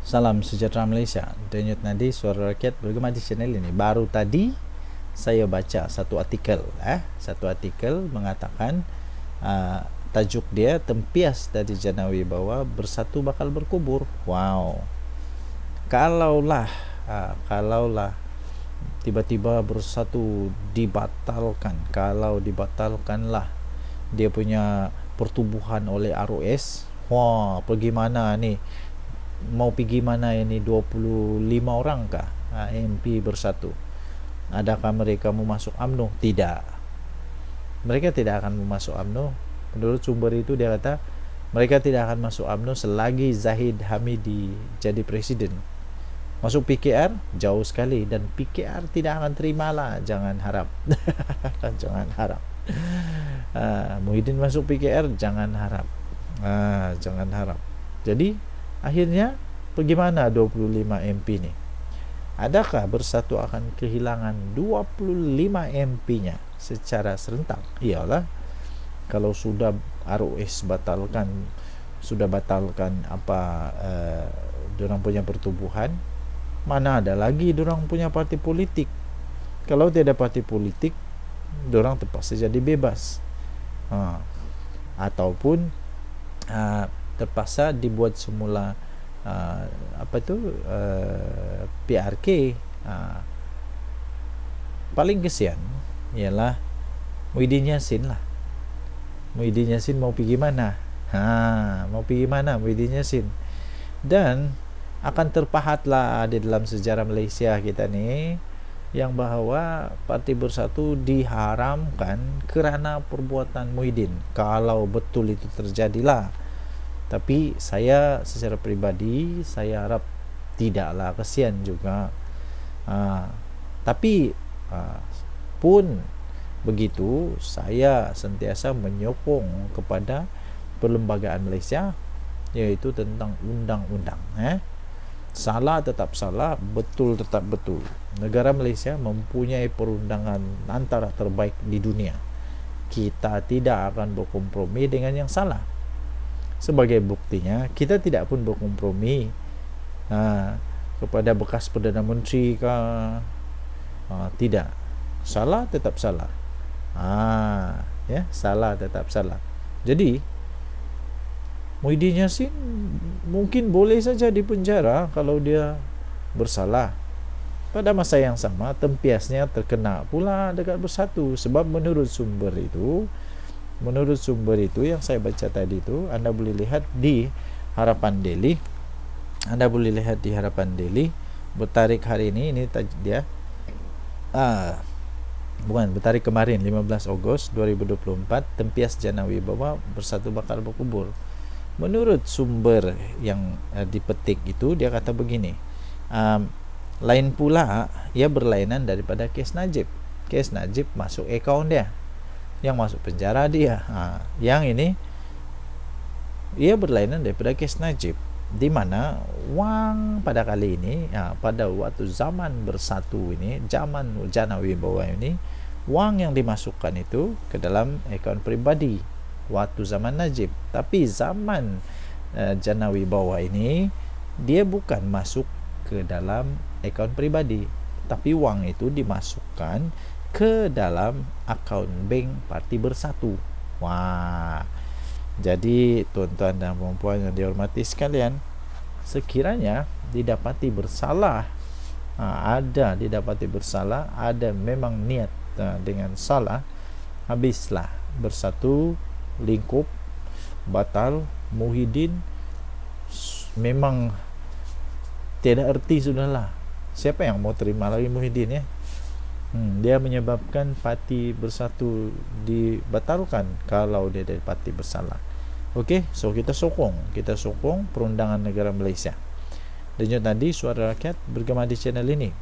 Salam sejahtera Malaysia. Denyut nadi suara rakyat bergema di channel ini. Baru tadi saya baca satu artikel, satu artikel mengatakan tajuk dia tempias dari Jana Wibawa bersatu bakal berkubur. Wow. Kalaulah tiba-tiba bersatu dibatalkan, kalau dibatalkanlah dia punya pertubuhan oleh ROS, wah, pergi mana ni? Mau pergi mana ini 25 orang kah MP bersatu? Adakah mereka mau masuk UMNO? Tidak. Mereka tidak akan masuk UMNO. Menurut sumber itu dia kata mereka tidak akan masuk UMNO selagi Zahid Hamidi jadi presiden. Masuk PKR jauh sekali, dan PKR tidak akan terimalah, jangan harap. Jangan harap. Muhyiddin masuk PKR jangan harap. Jangan harap. Jadi akhirnya bagaimana 25 MP ni? Adakah bersatu akan kehilangan 25 MP-nya secara serentak? Iyalah, kalau sudah ROS batalkan, sudah batalkan diorang punya pertubuhan, mana ada lagi diorang punya parti politik? Kalau tidak ada parti politik, diorang terpaksa jadi bebas, ataupun terpaksa dibuat semula PRK. Paling kesian ialah Muhyiddin Yassin lah. Muhyiddin Yassin mau pergi mana? Mau pergi mana Muhyiddin Yassin? Dan akan terpahatlah di dalam sejarah Malaysia kita ni yang bahawa Parti Bersatu diharamkan kerana perbuatan Muhyiddin. Kalau betul itu terjadilah. Tapi saya secara peribadi saya harap tidaklah, kesian juga. Tapi pun begitu, saya sentiasa menyokong kepada perlembagaan Malaysia, iaitu tentang undang-undang. Salah tetap salah, betul tetap betul. Negara Malaysia mempunyai perundangan antara terbaik di dunia. Kita tidak akan berkompromi dengan yang salah. Sebagai buktinya, kita tidak pun berkompromi kepada bekas Perdana Menteri tidak. Salah tetap salah. Salah tetap salah. Jadi Muhyiddin Yassin mungkin boleh saja dipenjara kalau dia bersalah. Pada masa yang sama, tempiasnya terkena pula dekat Bersatu. Sebab menurut sumber itu yang saya baca tadi itu, anda boleh lihat di Harapan Daily. Bertarik hari ini dia bertarik kemarin 15 Ogos 2024, tempias Jana Wibawa Bersatu bakal berkubur. Menurut sumber yang dipetik itu, dia kata begini, lain pula ia berlainan daripada kes Najib. Kes Najib masuk akaun dia, yang masuk penjara dia. Yang ini ia berlainan daripada kes Najib, di mana wang pada kali ini, pada waktu zaman Bersatu ini, zaman Jana Wibawa ini, wang yang dimasukkan itu ke dalam akaun pribadi waktu zaman Najib. Tapi zaman Jana Wibawa ini, dia bukan masuk ke dalam akaun pribadi, tapi wang itu dimasukkan ke dalam akaun bank Parti Bersatu. Wah. Jadi tuan-tuan dan puan-puan yang dihormati sekalian, sekiranya didapati bersalah, ada memang niat dengan salah, habislah Bersatu, lingkup batal. Muhyiddin memang tiada erti sudahlah. Siapa yang mau terima lagi Muhyiddin, ya? Dia menyebabkan Parti Bersatu dibatalkan kalau dia dari parti bersalah. Okey, so kita sokong perundangan negara Malaysia. Denyut nadi suara rakyat bergema di channel ini.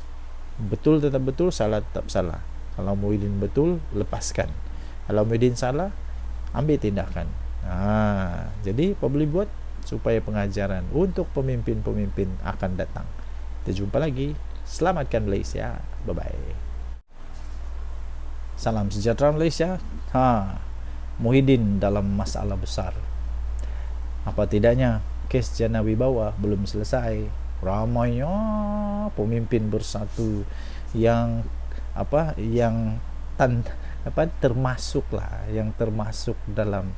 Betul tetap betul, salah tetap salah. Kalau Muhyiddin betul, lepaskan. Kalau Muhyiddin salah, ambil tindakan. Jadi apa boleh buat supaya pengajaran untuk pemimpin-pemimpin akan datang. Kita jumpa lagi. Selamatkan Malaysia. Bye-bye. Salam sejahtera Malaysia. Muhyiddin dalam masalah besar. Apa tidaknya kes Jana Wibawa belum selesai. ramainya pemimpin bersatu yang yang termasuk dalam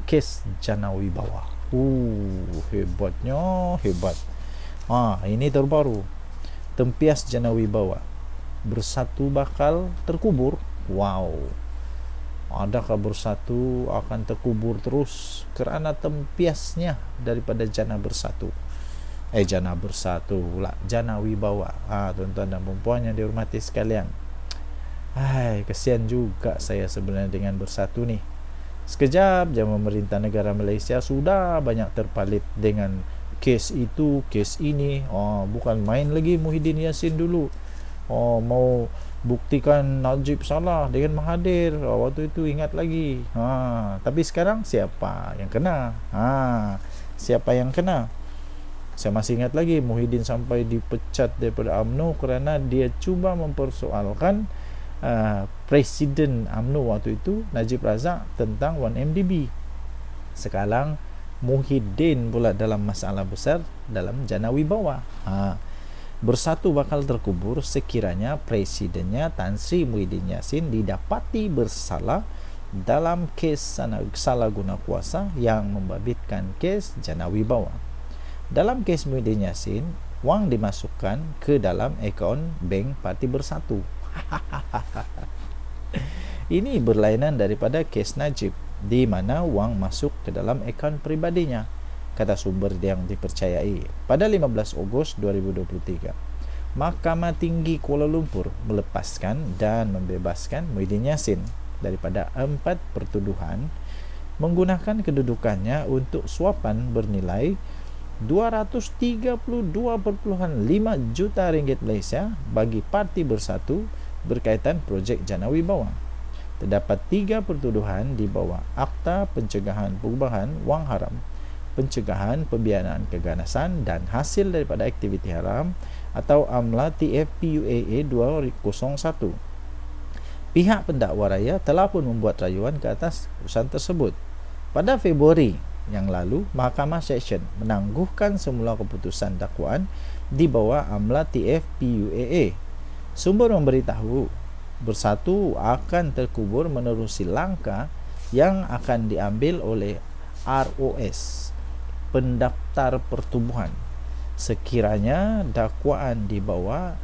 kes Jana Wibawa. Hebat. Ini terbaru. Tempias Jana Wibawa bersatu bakal terkubur. Wow. Adakah bersatu akan terkubur terus kerana tempiasnya daripada Jana Bersatu? Jana Bersatu pula, Jana Wibawa. Tuan-tuan dan puan yang dihormati sekalian. Kesian juga saya sebenarnya dengan Bersatu nih. Sekejap zaman pemerintah negara Malaysia sudah banyak terpalit dengan kes itu, kes ini. Bukan main lagi Muhyiddin Yassin dulu. Mau buktikan Najib salah dengan Mahathir. Waktu itu ingat lagi. Tapi sekarang siapa yang kena? Saya masih ingat lagi Muhyiddin sampai dipecat daripada UMNO kerana dia cuba mempersoalkan Presiden UMNO waktu itu, Najib Razak, tentang 1MDB. Sekarang Muhyiddin pula dalam masalah besar dalam Jana Wibawa. Bersatu bakal terkubur sekiranya presidennya Tan Sri Muhyiddin Yassin didapati bersalah dalam kes salah guna kuasa yang membabitkan kes Jana Wibawa. Dalam kes Muhyiddin Yassin, wang dimasukkan ke dalam akaun bank Parti Bersatu. Ini berlainan daripada kes Najib, di mana wang masuk ke dalam akaun pribadinya, kata sumber yang dipercayai. Pada 15 Ogos 2023, Mahkamah Tinggi Kuala Lumpur melepaskan dan membebaskan Muhyiddin Yassin daripada 4 pertuduhan menggunakan kedudukannya untuk suapan bernilai 232.5 juta ringgit Malaysia bagi Parti Bersatu berkaitan projek Jana Wibawa. Terdapat 3 pertuduhan di bawah Akta Pencegahan Perubahan Wang Haram, Pencegahan Pembiayaan Keganasan dan Hasil daripada Aktiviti Haram atau AMLA TFPUAA 201. Pihak pendakwa raya telah pun membuat rayuan ke atas urusan tersebut. Pada Februari yang lalu, Mahkamah Seksyen menangguhkan semula keputusan dakwaan di bawah AMLA TFPUAA. Sumber memberitahu Bersatu akan terkubur menerusi langkah yang akan diambil oleh ROS, pendaftar pertubuhan. Sekiranya dakwaan di bawah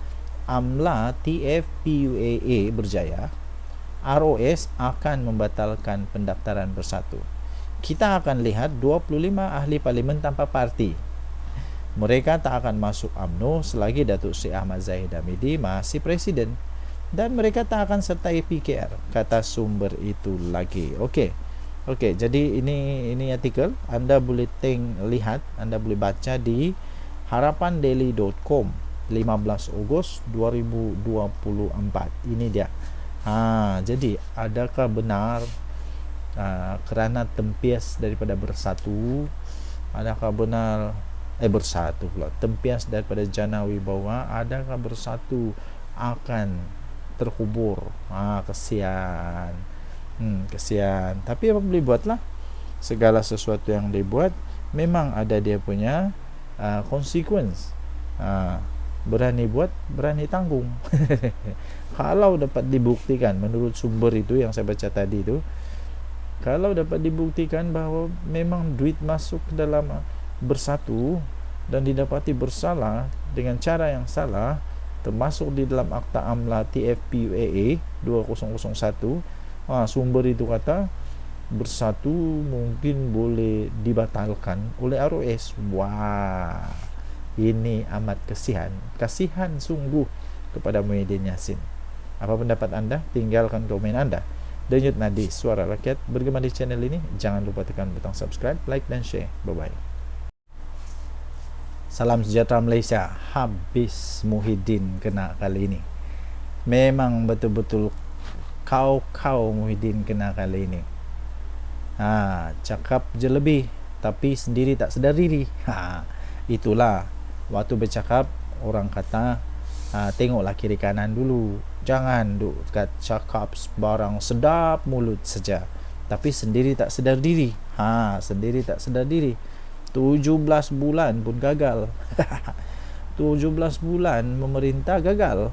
AMLA TFPUAA berjaya, ROS akan membatalkan pendaftaran Bersatu. Kita akan lihat 25 ahli parlimen tanpa parti. Mereka tak akan masuk UMNO selagi Datuk Seri Ahmad Zahid Hamidi masih presiden, dan mereka tak akan sertai PKR, kata sumber itu lagi. Okey, jadi ini artikel anda boleh lihat, anda boleh baca di harapandaily.com 15 Ogos 2024. Ini dia. Jadi adakah benar kerana tempias daripada Bersatu, adakah benar Bersatu pula tempias daripada Jana Wibawa, adakah Bersatu akan terkubur? Kesian. Tapi apa boleh buatlah, segala sesuatu yang dibuat memang ada dia punya consequence. Berani buat, berani tanggung. Kalau dapat dibuktikan menurut sumber itu yang saya baca tadi itu, kalau dapat dibuktikan bahawa memang duit masuk ke dalam Bersatu dan didapati bersalah dengan cara yang salah, termasuk di dalam Akta AMLA TFPUAA 2001, sumber itu kata Bersatu mungkin boleh dibatalkan oleh ROS. Wah, ini amat kasihan sungguh kepada Muhyiddin Yassin. Apa pendapat anda? Tinggalkan komen anda. Denyut Nadi, Suara Rakyat, bergema di channel ini. Jangan lupa tekan butang subscribe, like dan share. Bye-bye. Salam sejahtera Malaysia. Habis Muhyiddin kena kali ini. Memang betul-betul kau Muhyiddin kena kali ini. Cakap je lebih, tapi sendiri tak sedar diri. Itulah, waktu bercakap orang kata tengoklah kiri kanan dulu. Jangan duk cakap barang sedap mulut saja, tapi sendiri tak sedar diri. 17 bulan pun gagal. 17 bulan memerintah gagal.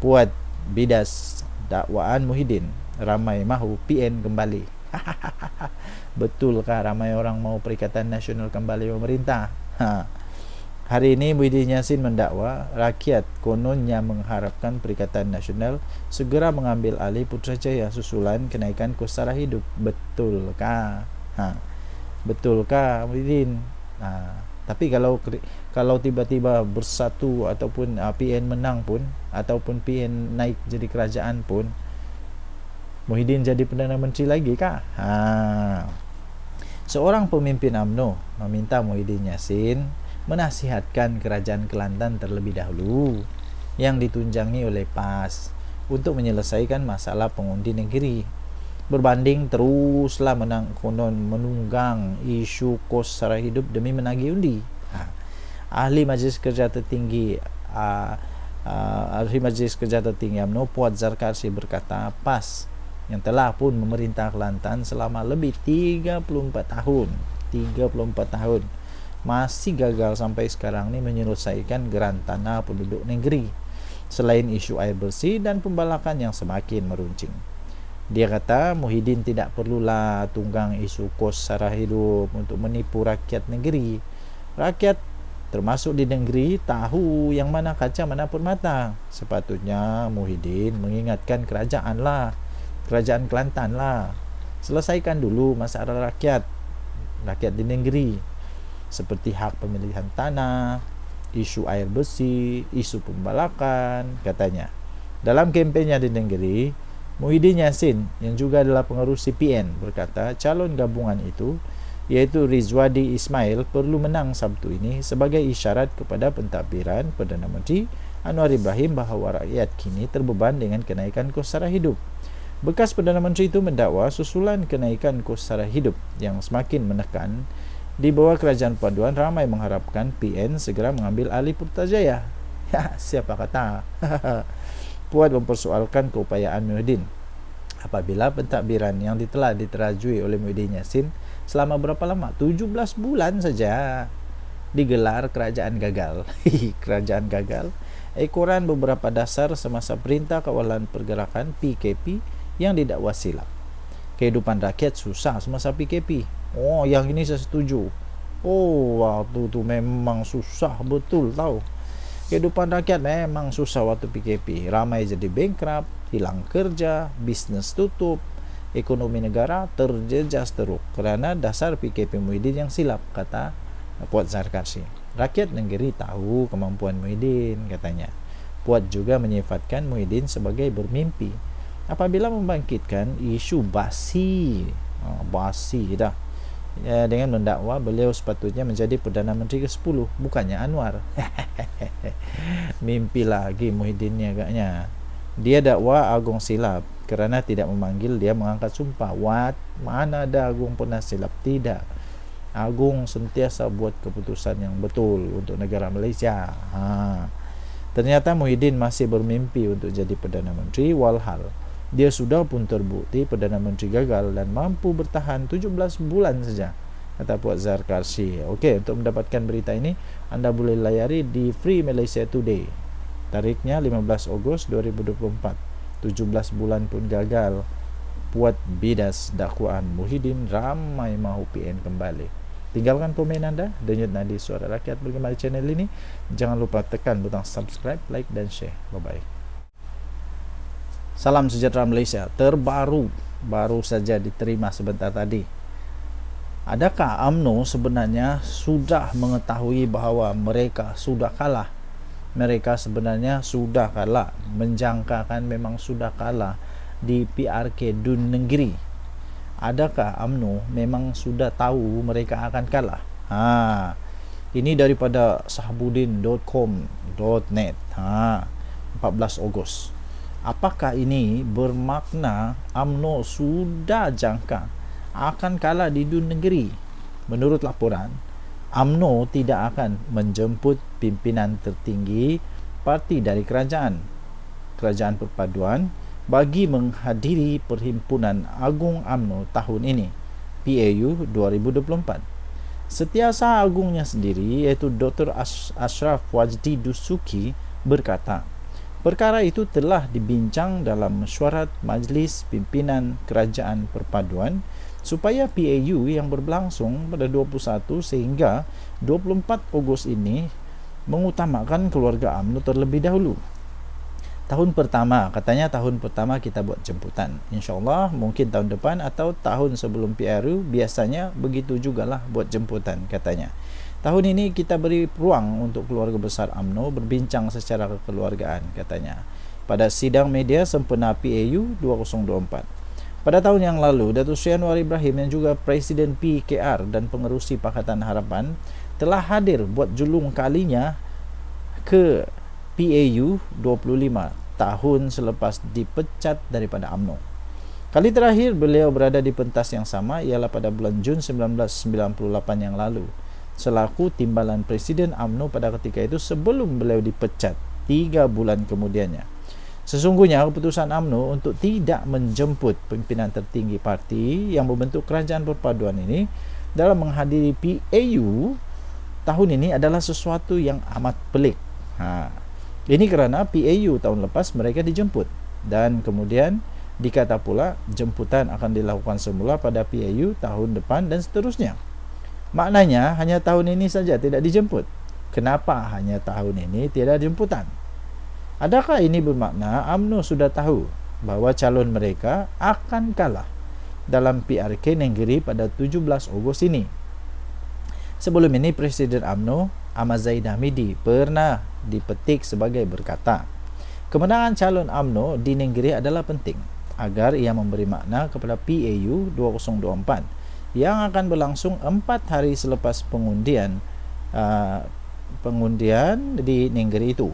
Puat bidas dakwaan Muhyiddin, ramai mahu PN kembali. Betulkah ramai orang mau Perikatan Nasional kembali memerintah? Hari ini Muhyiddin Yassin mendakwa rakyat kononnya mengharapkan Perikatan Nasional segera mengambil alih Putrajaya susulan kenaikan kos sara hidup. Betulkah? Betulkah Muhyiddin? Tapi kalau tiba-tiba bersatu ataupun PN menang pun, ataupun PN naik jadi kerajaan pun, Muhyiddin jadi Perdana Menteri lagi kah? Seorang pemimpin UMNO meminta Muhyiddin Yassin menasihatkan Kerajaan Kelantan terlebih dahulu yang ditunjangi oleh PAS untuk menyelesaikan masalah pengundi negeri. Berbanding teruslah menunggang isu kos sara hidup demi menagih undi. Ahli Majlis Kerja Tertinggi UMNO Puat Zarkarsi berkata PAS yang telah pun memerintah Kelantan selama lebih 34 tahun masih gagal sampai sekarang ini menyelesaikan geran tanah penduduk negeri, selain isu air bersih dan pembalakan yang semakin meruncing. Dia kata Muhyiddin tidak perlulah tunggang isu kos sara hidup untuk menipu rakyat negeri. Rakyat termasuk di negeri tahu yang mana kaca mana permata. Sepatutnya Muhyiddin mengingatkan kerajaan Kelantan lah, selesaikan dulu masalah rakyat di negeri, seperti hak pemilihan tanah, isu air bersih, isu pembalakan, katanya. Dalam kampanye di negeri, Muhyiddin Yassin yang juga adalah pengerusi PN berkata calon gabungan itu, yaitu Rizwadi Ismail, perlu menang Sabtu ini sebagai isyarat kepada pentadbiran Perdana Menteri Anwar Ibrahim bahawa rakyat kini terbeban dengan kenaikan kos sara hidup. Bekas Perdana Menteri itu mendakwa susulan kenaikan kos sara hidup yang semakin menekan di bawah kerajaan paduan, ramai mengharapkan PN segera mengambil alih Putrajaya. Siapa kata? Puat mempersoalkan keupayaan Muhyiddin apabila pentadbiran yang telah diterajui oleh Muhyiddin Yassin selama berapa lama? 17 bulan saja digelar kerajaan gagal. Kerajaan gagal. Ekoran beberapa dasar semasa Perintah Kawalan Pergerakan PKP yang didakwa silap. Kehidupan rakyat susah semasa PKP. Oh, yang ini saya setuju. Oh, waktu itu memang susah betul tahu. Kehidupan rakyat memang susah waktu PKP. Ramai jadi bankrupt, hilang kerja, bisnes tutup, ekonomi negara terjejas teruk kerana dasar PKP Muhyiddin yang silap, kata Puat Zarkarsi. Rakyat negeri tahu kemampuan Muhyiddin, katanya. Puat juga menyifatkan Muhyiddin sebagai bermimpi apabila membangkitkan isu basi dah, dengan mendakwa beliau sepatutnya menjadi Perdana Menteri ke-10, bukannya Anwar. Mimpi lagi Muhyiddin ni agaknya. Dia dakwa Agong silap kerana tidak memanggil dia mengangkat sumpah. Mana ada Agong pernah silap? Tidak. Agong sentiasa buat keputusan yang betul untuk negara Malaysia. Ternyata Muhyiddin masih bermimpi untuk jadi Perdana Menteri, walhal dia sudah pun terbukti Perdana Menteri gagal dan mampu bertahan 17 bulan saja, kata Puat Zarkarsi. Okey, untuk mendapatkan berita ini anda boleh layari di Free Malaysia Today. Tarikhnya 15 Ogos 2024. 17 bulan pun gagal. Puat bidas dakwaan Muhyiddin, ramai mahu PN kembali. Tinggalkan komen anda. Denyut nadi suara rakyat bergema di channel ini. Jangan lupa tekan butang subscribe, like dan share. Bye bye. Salam sejahtera Malaysia. Terbaru, baru saja diterima sebentar tadi. Adakah UMNO sebenarnya sudah mengetahui bahawa mereka sudah kalah? Mereka sebenarnya sudah kalah, menjangkakan memang sudah kalah di PRK Dun Negeri. Adakah UMNO memang sudah tahu mereka akan kalah? Ini daripada sahabudin.com.net 14 Ogos. Apakah ini bermakna UMNO sudah jangka akan kalah di Dun Negeri? Menurut laporan, UMNO tidak akan menjemput pimpinan tertinggi parti dari kerajaan perpaduan bagi menghadiri Perhimpunan Agung UMNO tahun ini, PAU 2024. Setiausaha Agungnya sendiri, iaitu Dr. Ashraf Wajdi Dusuki, berkata, perkara itu telah dibincang dalam mesyuarat Majlis Pimpinan Kerajaan Perpaduan supaya PAU yang berlangsung pada 21 sehingga 24 Ogos ini mengutamakan keluarga UMNO terlebih dahulu. Tahun pertama, katanya tahun pertama kita buat jemputan. InsyaAllah mungkin tahun depan atau tahun sebelum PRU biasanya begitu jugalah buat jemputan, katanya. Tahun ini kita beri ruang untuk keluarga besar UMNO berbincang secara kekeluargaan, katanya, pada sidang media sempena PAU 2024. Pada tahun yang lalu, Datuk Seri Anwar Ibrahim yang juga Presiden PKR dan pengerusi Pakatan Harapan telah hadir buat julung kalinya ke PAU 25 tahun selepas dipecat daripada UMNO. Kali terakhir beliau berada di pentas yang sama ialah pada bulan Jun 1998 yang lalu, selaku timbalan Presiden UMNO pada ketika itu sebelum beliau dipecat 3 bulan kemudiannya. Sesungguhnya keputusan UMNO untuk tidak menjemput pimpinan tertinggi parti yang membentuk kerajaan perpaduan ini dalam menghadiri PAU tahun ini adalah sesuatu yang amat pelik. Ini kerana PAU tahun lepas mereka dijemput dan kemudian dikata pula jemputan akan dilakukan semula pada PAU tahun depan dan seterusnya. Maknanya hanya tahun ini saja tidak dijemput. Kenapa hanya tahun ini tidak jemputan? Adakah ini bermakna UMNO sudah tahu bahawa calon mereka akan kalah dalam PRK Nenggiri pada 17 Ogos ini? Sebelum ini Presiden UMNO Ahmad Zahid Hamidi pernah dipetik sebagai berkata, kemenangan calon UMNO di Nenggiri adalah penting agar ia memberi makna kepada PAU 2024 yang akan berlangsung 4 hari selepas pengundian di Nenggiri itu.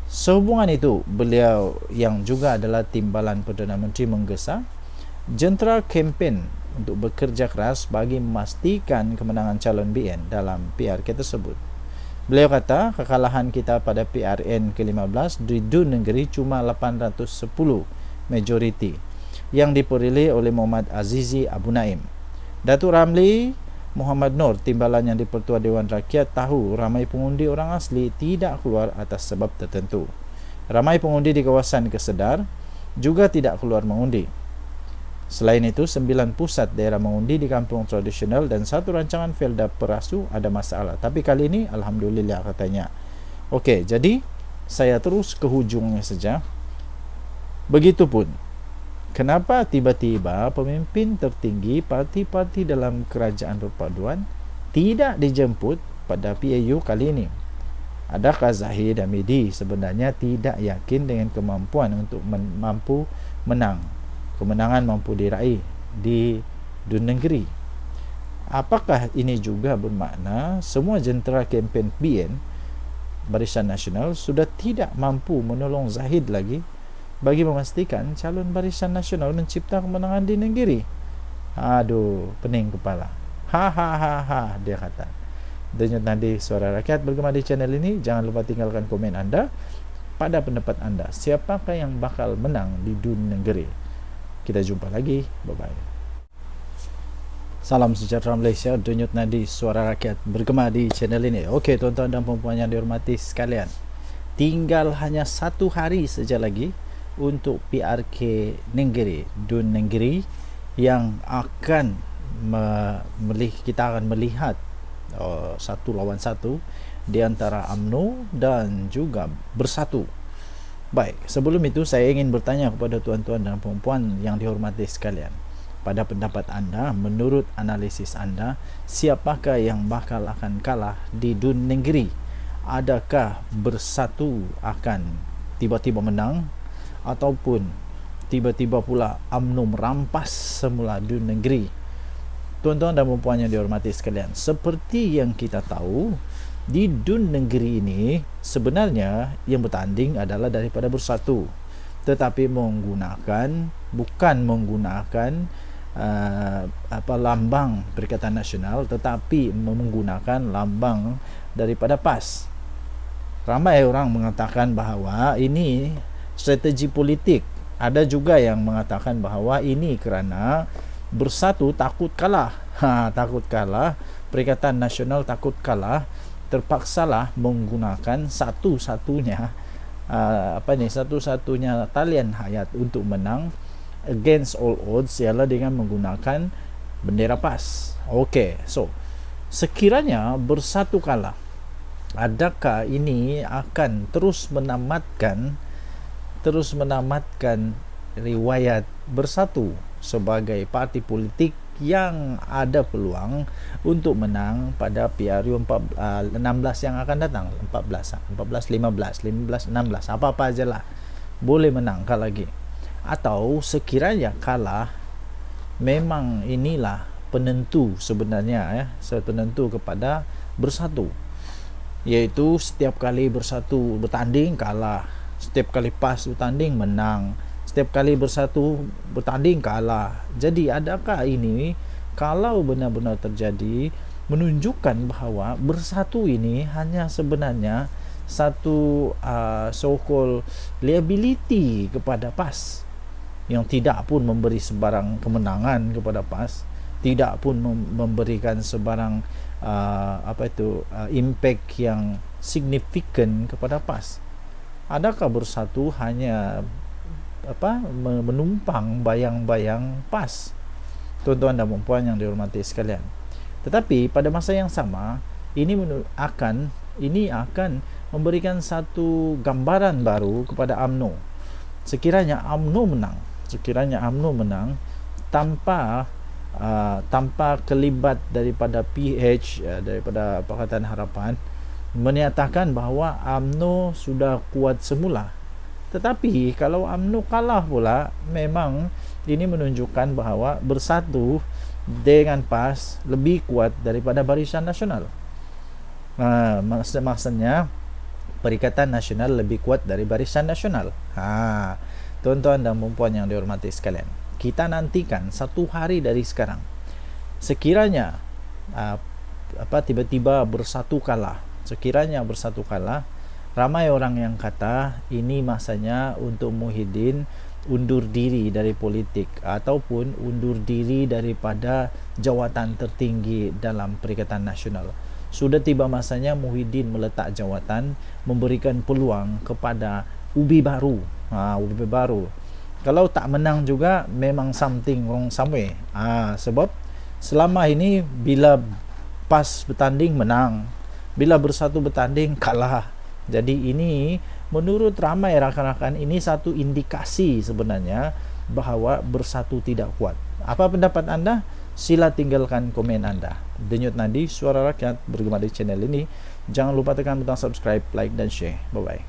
Sehubungan itu, beliau yang juga adalah timbalan Perdana Menteri menggesa jentera kempen untuk bekerja keras bagi memastikan kemenangan calon BN dalam PRK tersebut. Beliau kata kekalahan kita pada PRN ke-15 di Dun Negeri cuma 810 majoriti yang diperoleh oleh Muhammad Azizi Abu Naim. Datuk Ramli Muhammad Nur, timbalan yang di-Pertua Dewan Rakyat, tahu ramai pengundi orang asli tidak keluar atas sebab tertentu. Ramai pengundi di kawasan Kesedar juga tidak keluar mengundi. Selain itu, 9 pusat daerah mengundi di kampung tradisional dan 1 rancangan Felda Perasu ada masalah. Tapi kali ini, Alhamdulillah, katanya. Okey, jadi saya terus ke hujungnya saja. Begitupun, kenapa tiba-tiba pemimpin tertinggi parti-parti dalam kerajaan perpaduan tidak dijemput pada PAU kali ini? Adakah Zahid Hamidi sebenarnya tidak yakin dengan kemampuan untuk mampu menang? Kemenangan mampu diraih di Dun Negeri. Apakah ini juga bermakna semua jentera kempen BN Barisan Nasional sudah tidak mampu menolong Zahid lagi bagi memastikan calon Barisan Nasional mencipta kemenangan di Negeri? Aduh, pening kepala. Ha, dia kata. Denyut nadi Suara Rakyat bergema di channel ini. Jangan lupa tinggalkan komen anda. Pada pendapat anda, siapakah yang bakal menang di Dun Negeri? Kita jumpa lagi. Bye-bye. Salam sejahtera Malaysia. Denyut nadi Suara Rakyat bergema di channel ini. Okey, tuan-tuan dan puan-puan yang dihormati sekalian, tinggal hanya 1 hari saja lagi untuk PRK Nenggiri, Dun Negeri, yang akan kita akan melihat 1 lawan 1 di antara UMNO dan juga Bersatu. Baik, sebelum itu saya ingin bertanya kepada tuan-tuan dan puan-puan yang dihormati sekalian. Pada pendapat anda, menurut analisis anda, siapakah yang bakal akan kalah di Dun Negeri? Adakah Bersatu akan tiba-tiba menang, ataupun tiba-tiba pula UMNO merampas semula Dun Negeri? Tuan-tuan dan puan-puan yang dihormati sekalian, seperti yang kita tahu, di Dun Negeri ini sebenarnya yang bertanding adalah daripada Bersatu, tetapi bukan menggunakan lambang Perikatan Nasional, tetapi menggunakan lambang daripada PAS. Ramai orang mengatakan bahawa ini strategi politik. Ada juga yang mengatakan bahawa ini kerana Bersatu takut kalah Takut kalah, Perikatan Nasional takut kalah, terpaksalah menggunakan satu-satunya satu-satunya talian hayat untuk menang against all odds, ialah dengan menggunakan bendera PAS. Okey, so sekiranya Bersatu kalah, adakah ini akan terus menamatkan riwayat Bersatu sebagai parti politik yang ada peluang untuk menang pada PRU 16 yang akan datang, 14, 15, 16, apa-apa ajalah boleh menang lagi. Atau sekiranya kalah, memang inilah penentu sebenarnya, penentu kepada Bersatu, yaitu setiap kali Bersatu bertanding kalah, setiap kali PAS bertanding menang, setiap kali Bersatu bertanding kalah. Jadi adakah ini, kalau benar-benar terjadi, menunjukkan bahawa Bersatu ini hanya sebenarnya satu so-called liability kepada PAS, yang tidak pun memberi sebarang kemenangan kepada PAS, tidak pun memberikan sebarang impact yang signifikan kepada PAS. Adakah Bersatu hanya menumpang bayang-bayang PAS, tuan-tuan dan puan yang dihormati sekalian? Tetapi pada masa yang sama, ini akan memberikan satu gambaran baru kepada UMNO. Sekiranya UMNO menang tanpa kelibat daripada PH, daripada Pakatan Harapan, menyatakan bahawa UMNO sudah kuat semula. Tetapi kalau UMNO kalah pula, memang ini menunjukkan bahawa Bersatu dengan PAS lebih kuat daripada Barisan Nasional. Maksudnya Perikatan Nasional lebih kuat dari Barisan Nasional. Tuan-tuan dan puan yang dihormati sekalian, kita nantikan satu hari dari sekarang, sekiranya tiba-tiba Bersatu kalah, ramai orang yang kata ini masanya untuk Muhyiddin undur diri dari politik ataupun undur diri daripada jawatan tertinggi dalam Perikatan Nasional. Sudah tiba masanya Muhyiddin meletak jawatan, memberikan peluang kepada ubi baru. Kalau tak menang juga, memang something wrong somewhere. Sebab selama ini bila PAS bertanding menang, bila Bersatu bertanding kalah. Jadi ini menurut ramai rakan-rakan, ini satu indikasi sebenarnya bahawa Bersatu tidak kuat. Apa pendapat anda? Sila tinggalkan komen anda. Denyut Nadi, Suara Rakyat, bergema di channel ini. Jangan lupa tekan butang subscribe, like dan share. Bye-bye.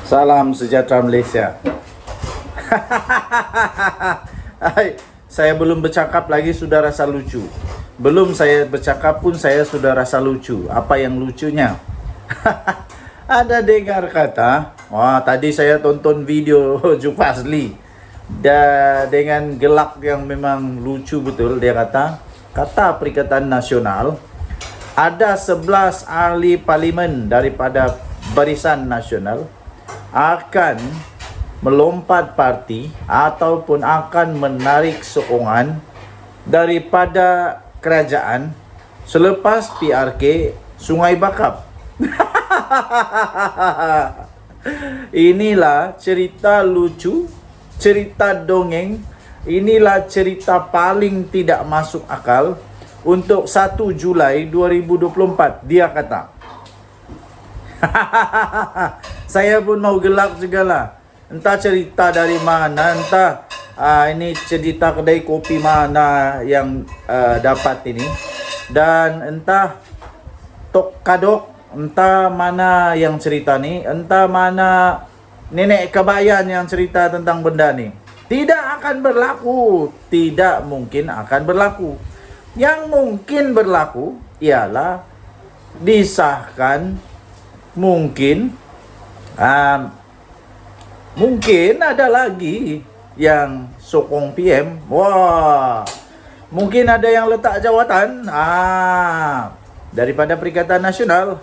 Salam sejahtera Malaysia. Saya belum bercakap lagi sudah rasa lucu. Belum saya bercakap pun saya sudah rasa lucu. Apa yang lucunya? Ada dengar kata, tadi saya tonton video Jufazli, dengan gelak yang memang lucu betul. Dia kata Perikatan Nasional, ada 11 ahli parlimen daripada Barisan Nasional akan melompat parti ataupun akan menarik sokongan daripada kerajaan selepas PRK Sungai Bakap. Inilah cerita lucu, cerita dongeng, inilah cerita paling tidak masuk akal untuk 1 Julai 2024, dia kata. Saya pun mau gelak juga lah. Entah cerita dari mana, entah ini cerita kedai kopi mana yang dapat ini, dan entah tok kadok, entah mana yang cerita ni, entah mana nenek kebayan yang cerita tentang benda ni. Tidak akan berlaku, tidak mungkin akan berlaku. Yang mungkin berlaku ialah disahkan, mungkin ada lagi yang sokong PM. Mungkin ada yang letak jawatan daripada Perikatan Nasional.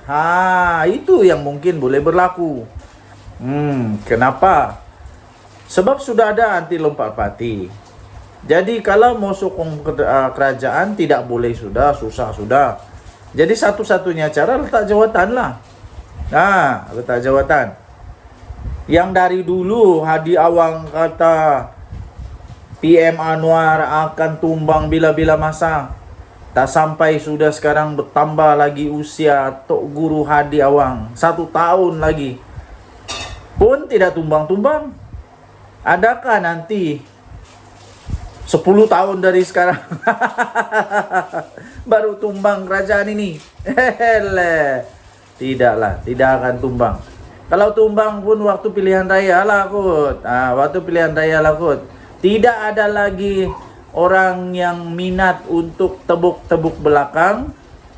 Itu yang mungkin boleh berlaku. Kenapa? Sebab sudah ada anti lompat parti. Jadi kalau mau sokong kerajaan tidak boleh sudah, susah sudah. Jadi satu-satunya cara letak jawatan lah. Nah, letak jawatan. Yang dari dulu Hadi Awang kata PM Anwar akan tumbang bila-bila masa. Tak sampai sudah sekarang bertambah lagi usia Tok Guru Hadi Awang. 1 tahun lagi. Pun tidak tumbang-tumbang. Adakah nanti 10 tahun dari sekarang baru tumbang kerajaan ini? Tidaklah, tidak akan tumbang. Kalau tumbang pun waktu pilihan raya lah kot. Waktu pilihan raya lah kot. Tidak ada lagi orang yang minat untuk tebuk-tebuk belakang,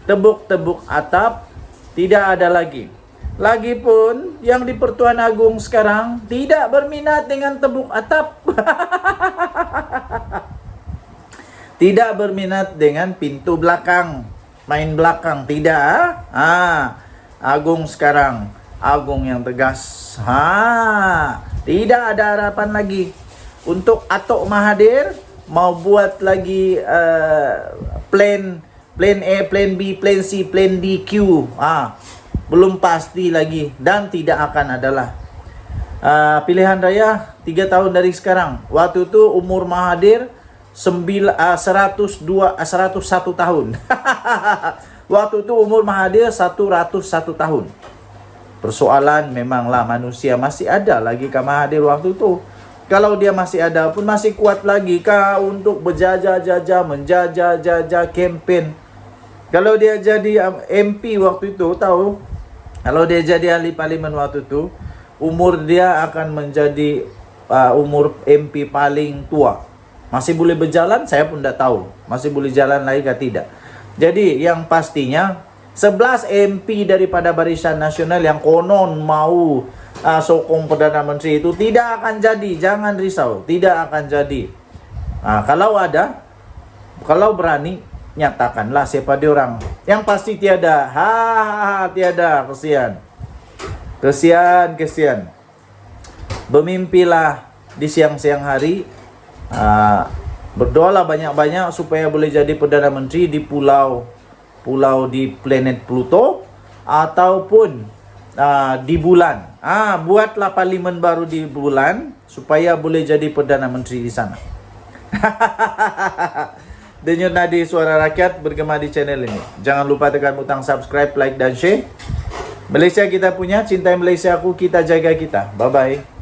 tebuk-tebuk atap, tidak ada lagi. Lagipun yang di Pertuan Agung sekarang tidak berminat dengan tebuk atap. Tidak berminat dengan pintu belakang, main belakang, tidak. Agung sekarang, Agung yang tegas. Tidak ada harapan lagi. Untuk Atok Mahathir mau buat lagi plan A, plan B, plan C, plan D, Q. Belum pasti lagi dan tidak akan adalah. Pilihan raya 3 tahun dari sekarang. Waktu itu umur Mahathir 101 tahun. Waktu itu umur Mahathir 101 tahun. Persoalan memanglah manusia masih ada lagi ke Mahathir waktu itu. Kalau dia masih ada pun masih kuat lagi kah untuk berjajah-jajah, menjajah-jajah campaign. Kalau dia jadi MP waktu itu, tahu? Kalau dia jadi ahli parlimen waktu itu, umur dia akan menjadi umur MP paling tua. Masih boleh berjalan? Saya pun tidak tahu. Masih boleh jalan lagi kah tidak? Jadi yang pastinya 11 MP daripada Barisan Nasional yang konon mau sokong Perdana Menteri itu tidak akan jadi. Jangan risau, tidak akan jadi. Kalau ada, kalau berani, nyatakanlah siapa dia orang. Yang pasti tiada. Tiada. Kesian. Bermimpilah di siang-siang hari. Berdoalah banyak-banyak supaya boleh jadi Perdana Menteri di pulau di planet Pluto ataupun di bulan. Buatlah parlimen baru di bulan supaya boleh jadi Perdana Menteri di sana. Denyut nadi suara rakyat bergema di channel ini. Jangan lupa tekan butang subscribe, like dan share. Malaysia kita punya, cintai Malaysia aku, kita jaga kita. Bye bye.